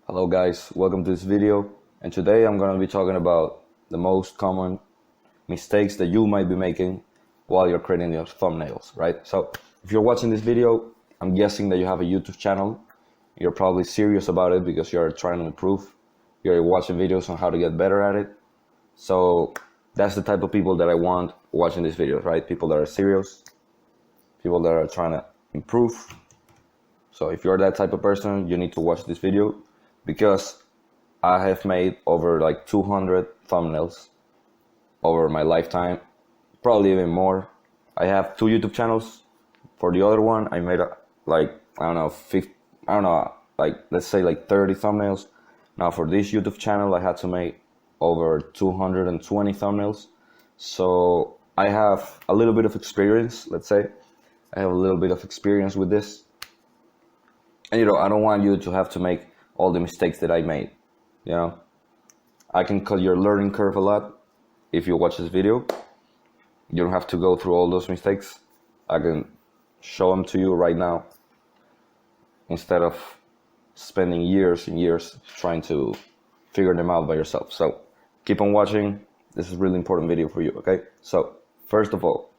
Hello guys, welcome to this video, and today I'm going to be talking about the most common mistakes that you might be making while you're creating your thumbnails, right? So if you're watching this video, I'm guessing that you have a YouTube channel. You're probably serious about it because you're trying to improve. You're watching videos on how to get better at it. So that's the type of people that I want watching these videos, right? People that are serious, people that are trying to improve. So if you're that type of person, you need to watch this video, because I have made over like 200 thumbnails over my lifetime, probably even more. I have 2 YouTube channels. For the other one, I made like let's say like 30 thumbnails. Now for this YouTube channel, I had to make over 220 thumbnails. So I have a little bit of experience, let's say. I have a little bit of experience with this. And I don't want you to have to make all the mistakes that I made. I can cut your learning curve a lot if you watch this video. You don't have to go through all those mistakes. I can show them to you right now instead of spending years and years trying to figure them out by yourself. So keep on watching. This is a really important video for you, okay? So first of all,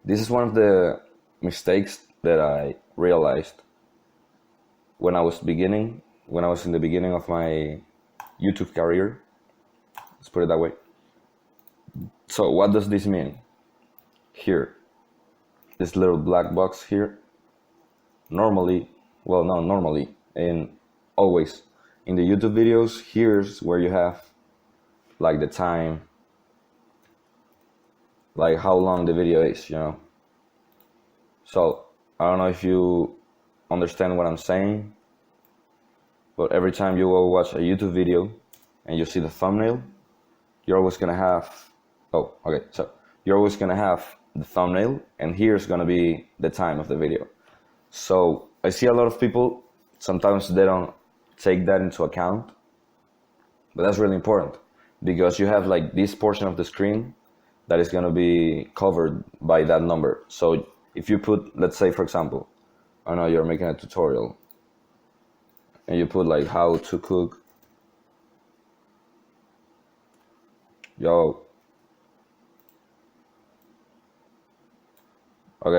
this is one of the mistakes that I realized when I was in the beginning of my YouTube career. Let's put it that way. So what does this mean? Here, this little black box here, always in the YouTube videos, here's where you have like the time, like how long the video is, So I don't know if you understand what I'm saying, but every time you go watch a YouTube video and you see the thumbnail, you're always gonna have you're always gonna have the thumbnail, and here's gonna be the time of the video. So I see a lot of people, sometimes they don't take that into account, but that's really important, because you have like this portion of the screen that is gonna be covered by that number. So if you put, let's say for example, I know you're making a tutorial and you put like how to cook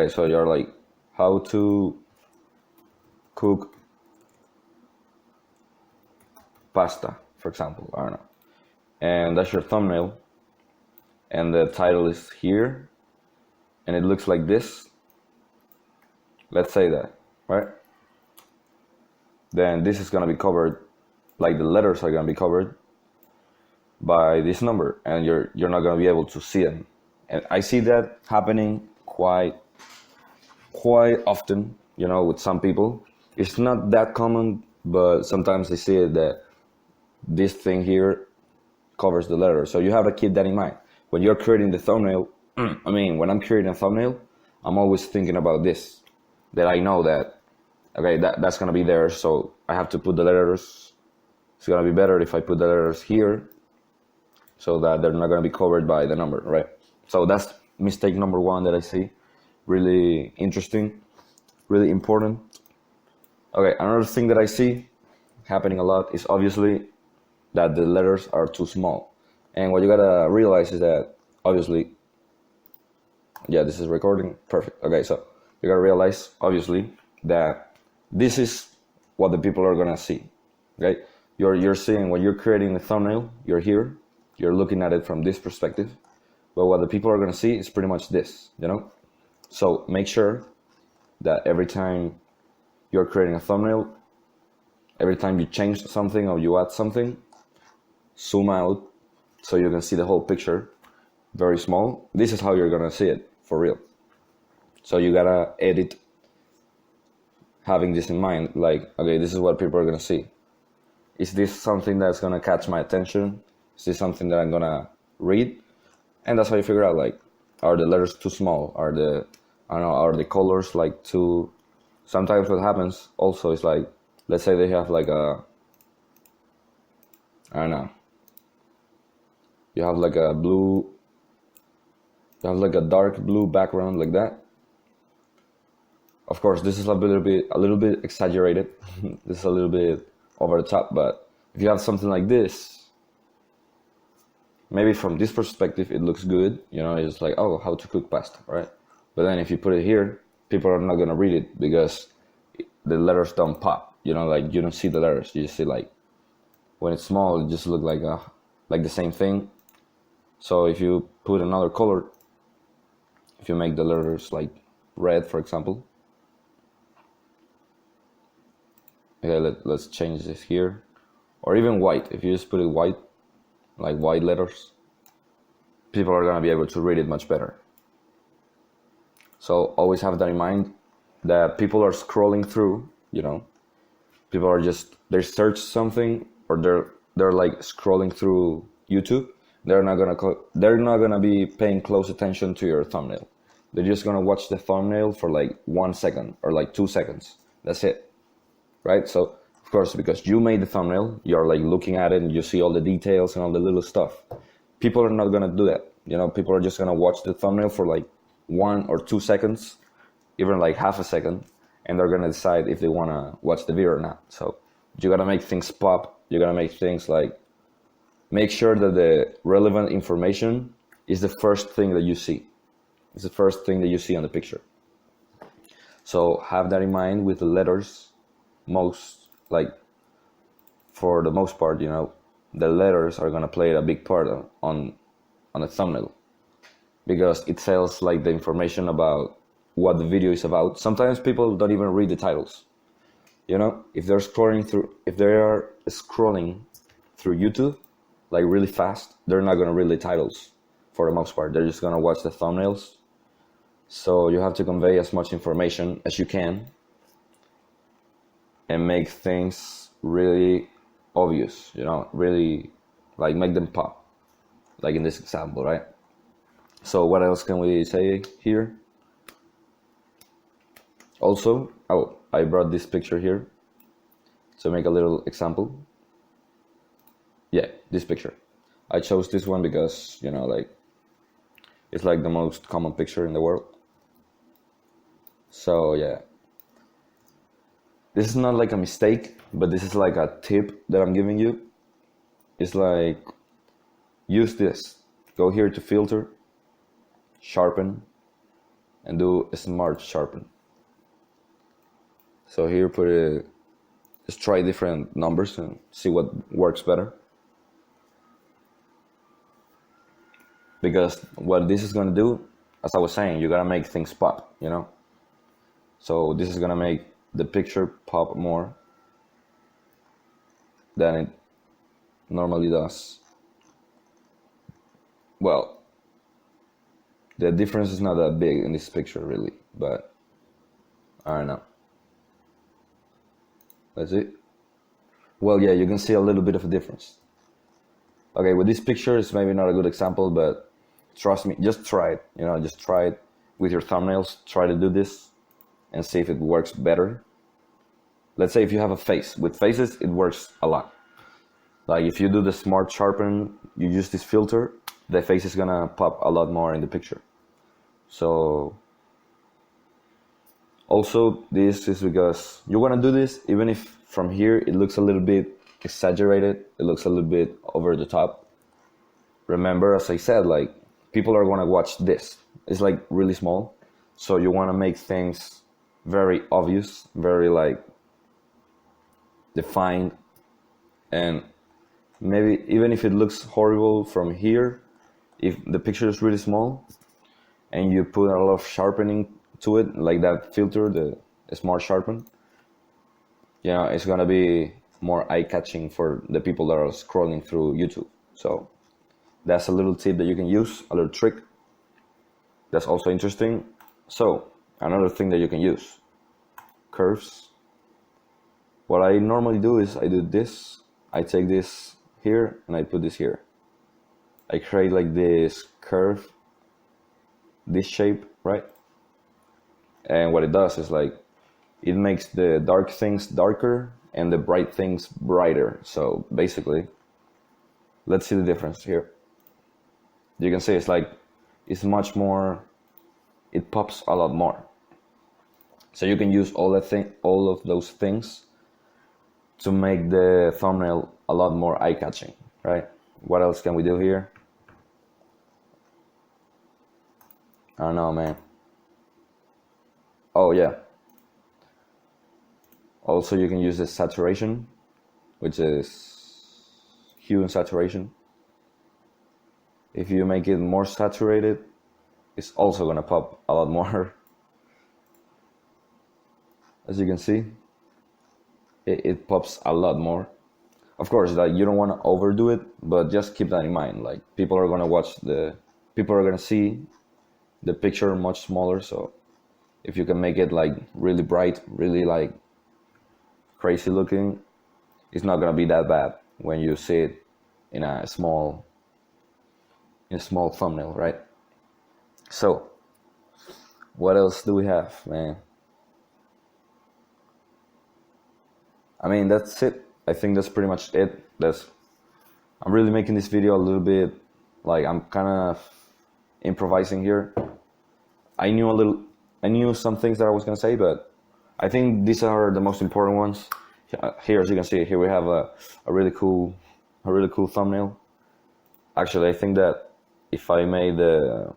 so you're like how to cook pasta, for example, I don't know, and that's your thumbnail, and the title is here, and it looks like this. Let's say that, right? Then this is gonna be covered, like the letters are gonna be covered by this number, and you're not gonna be able to see them. And I see that happening quite often, with some people. It's not that common, but sometimes I see it that this thing here covers the letter. So you have to keep that in mind when you're creating the thumbnail. When I'm creating a thumbnail, I'm always thinking about this, that I know that that's gonna be there, so I have to put the letters. It's gonna be better if I put the letters here, so that they're not gonna be covered by the number, right? So that's mistake number one that I see. Really interesting, really important. Okay, another thing that I see happening a lot is obviously that the letters are too small. And what you gotta realize is that obviously, this is recording, perfect. Okay, so you gotta realize obviously that this is what the people are gonna see, okay? You're seeing, when you're creating a thumbnail, you're here, you're looking at it from this perspective, but what the people are gonna see is pretty much this, So make sure that every time you're creating a thumbnail, every time you change something or you add something, zoom out so you can see the whole picture, very small. This is how you're gonna see it for real. So you gotta edit having this in mind, like, okay, this is what people are gonna see. Is this something that's gonna catch my attention? Is this something that I'm gonna read? And that's how you figure out, like, are the letters too small? Are the colors like too... Sometimes what happens also is like, let's say they have like you have like a dark blue background like that. Of course, this is a little bit exaggerated. This is a little bit over the top. But if you have something like this, maybe from this perspective it looks good, it's like, oh, how to cook pasta, right? But then if you put it here, people are not gonna read it because the letters don't pop, like you don't see the letters. You just see, like, when it's small, it just looks like the same thing. So if you put another color, if you make the letters like red, for example. Okay, let's change this here. Or even white. If you just put it white, like white letters, people are gonna be able to read it much better. So always have that in mind, that people are scrolling through, people are they search something, or they're like scrolling through YouTube. They're not gonna be paying close attention to your thumbnail. They're just gonna watch the thumbnail for like 1 second or like 2 seconds. That's it, right? So of course, because you made the thumbnail, you're like looking at it and you see all the details and all the little stuff. People are not gonna do that. People are just gonna watch the thumbnail for like 1 or 2 seconds, even like half a second, and they're gonna decide if they wanna watch the video or not. So you gotta make things pop. You gotta make things like, make sure that the relevant information is the first thing that you see. It's the first thing that you see on the picture. So have that in mind with the letters. For the most part, the letters are gonna play a big part on the thumbnail, because it tells like the information about what the video is about. Sometimes people don't even read the titles. If they are scrolling through YouTube like really fast, they're not gonna read the titles for the most part. They're just gonna watch the thumbnails. So you have to convey as much information as you can and make things really obvious, really like make them pop, like in this example, right? So what else can we say here? Also, I brought this picture here to make a little example. Yeah, this picture. I chose this one because, it's like the most common picture in the world. So yeah, this is not like a mistake, but this is like a tip that I'm giving you. It's like, use this. Go here to filter, sharpen, and do a smart sharpen. So here just try different numbers and see what works better. Because what this is gonna do, as I was saying, you gotta make things pop, So this is gonna make the picture pop more than it normally does. Well, the difference is not that big in this picture really, but I don't know. That's it. Well, yeah, you can see a little bit of a difference. Okay, with this picture, it's maybe not a good example, but trust me, just try it. Just try it with your thumbnails. Try to do this and see if it works better. Let's say if you have a face. With faces, it works a lot. Like if you do the smart sharpen, you use this filter, the face is gonna pop a lot more in the picture. So also, this is because you want to do this even if from here it looks a little bit exaggerated, it looks a little bit over the top. Remember, as I said, like people are going to watch this. It's like really small. So you want to make things very obvious, very like defined. And maybe even if it looks horrible from here, if the picture is really small and you put a lot of sharpening to it, like that filter, the smart sharpen, it's gonna be more eye-catching for the people that are scrolling through YouTube. So that's a little tip that you can use, a little trick that's also interesting. So another thing that you can use, curves. What I normally do is I do this, I take this here and I put this here. I create like this curve, this shape, right? And what it does is like, it makes the dark things darker and the bright things brighter. So basically, let's see the difference here. You can see it's much more, it pops a lot more. So you can use all of those things to make the thumbnail a lot more eye-catching, right? What else can we do here? I don't know, man. Oh yeah. Also, you can use the saturation, which is hue and saturation. If you make it more saturated, it's also gonna pop a lot more. As you can see, it pops a lot more. Of course, like, you don't want to overdo it, but just keep that in mind. Like, people are gonna see the picture much smaller. So if you can make it like really bright, really like crazy looking, it's not gonna be that bad when you see it in a small thumbnail, right? So what else do we have, man? I mean, that's it. I think that's pretty much it. I'm really making this video a little bit like I'm kind of improvising here. I knew some things that I was gonna say, but I think these are the most important ones. Here, as you can see, here we have a really cool thumbnail. Actually, I think that if I made the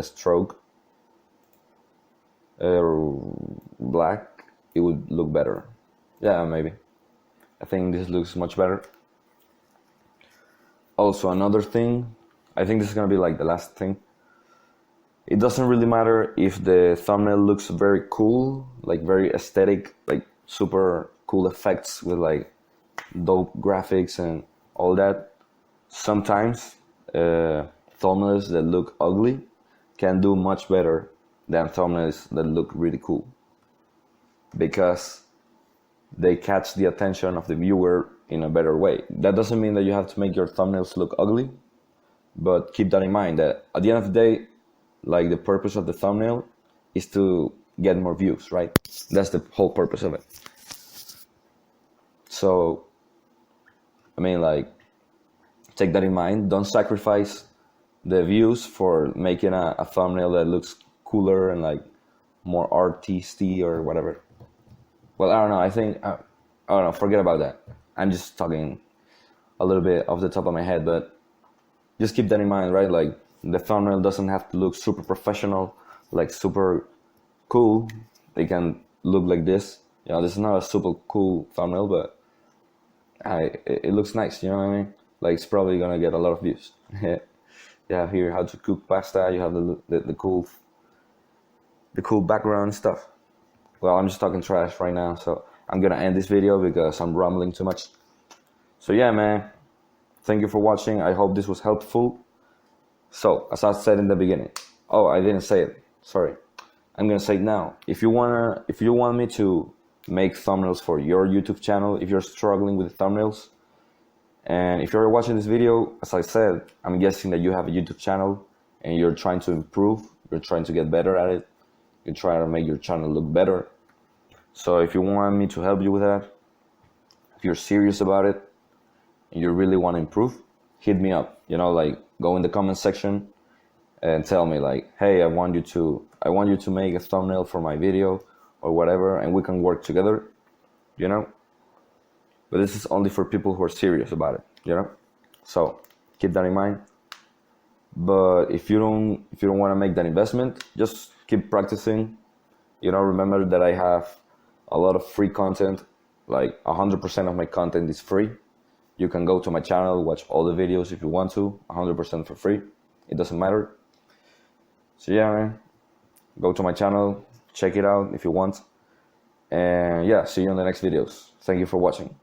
stroke black, it would look better. Yeah, maybe. I think this looks much better. Also, another thing, I think this is gonna be like the last thing. It doesn't really matter if the thumbnail looks very cool, like very aesthetic, like super cool effects with like dope graphics and all that. Sometimes thumbnails that look ugly can do much better than thumbnails that look really cool, because they catch the attention of the viewer in a better way. That doesn't mean that you have to make your thumbnails look ugly, but keep that in mind, that at the end of the day, like, the purpose of the thumbnail is to get more views, right? That's the whole purpose of it. So, I mean, like, take that in mind. Don't sacrifice the views for making a thumbnail that looks cooler and like more artisty or whatever. Well, I don't know. I don't know. Forget about that. I'm just talking a little bit off the top of my head, but just keep that in mind, right? Like, the thumbnail doesn't have to look super professional, like super cool. It can look like this. You know, this is not a super cool thumbnail, but it looks nice. You know what I mean? Like, it's probably gonna get a lot of views. You have here how to cook pasta. You have the cool background stuff. Well, I'm just talking trash right now, so I'm gonna end this video because I'm rambling too much. So yeah, man, thank you for watching. I hope this was helpful. So, as I said in the beginning, oh, I didn't say it, sorry. I'm gonna say it now. If you want me to make thumbnails for your YouTube channel, if you're struggling with thumbnails, and if you're watching this video, as I said, I'm guessing that you have a YouTube channel and you're trying to improve, you're trying to get better at it, you're trying to make your channel look better. So if you want me to help you with that, if you're serious about it and you really want to improve, hit me up. You know, like, go in the comment section and tell me, like, hey, I want you to make a thumbnail for my video or whatever, and we can work together, you know. But this is only for people who are serious about it, you know. So keep that in mind. But if you don't want to make that investment, just keep practicing. You know, remember that I have a lot of free content. Like, 100% of my content is free. You can go to my channel, watch all the videos if you want to, 100% for free. It doesn't matter. So yeah, man, go to my channel, check it out if you want. And yeah, see you in the next videos. Thank you for watching.